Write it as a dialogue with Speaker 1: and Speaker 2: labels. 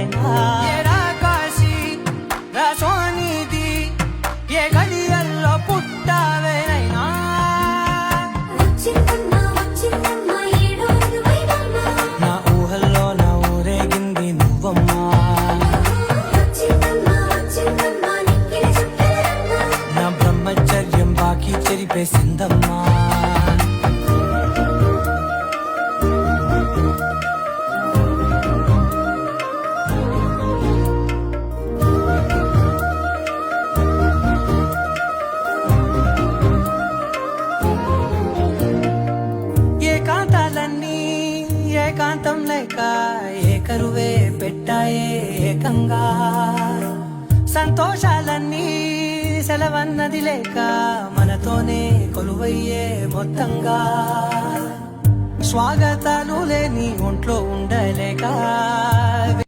Speaker 1: లేక ఏరా కాశీ రాసోనిది ఏ గడియల్లో పుట్టావేనైనా నా ఊహల్లో నా ఊరేగింది నువ్వమ్మా నా బ్రహ్మచర్యం బాకీ చెరిపేసిందమ్మా ఏకాంతాలన్నీ ఏకాంతం లేక ఏకరువే పెట్టాయే ఏకంగా సంతోషాలన్నీ సెలవన్నది లేక మనతోనే కొలువయ్యే మొత్తంగా స్వాగతాలు లేని ఒంట్లో ఉండలేక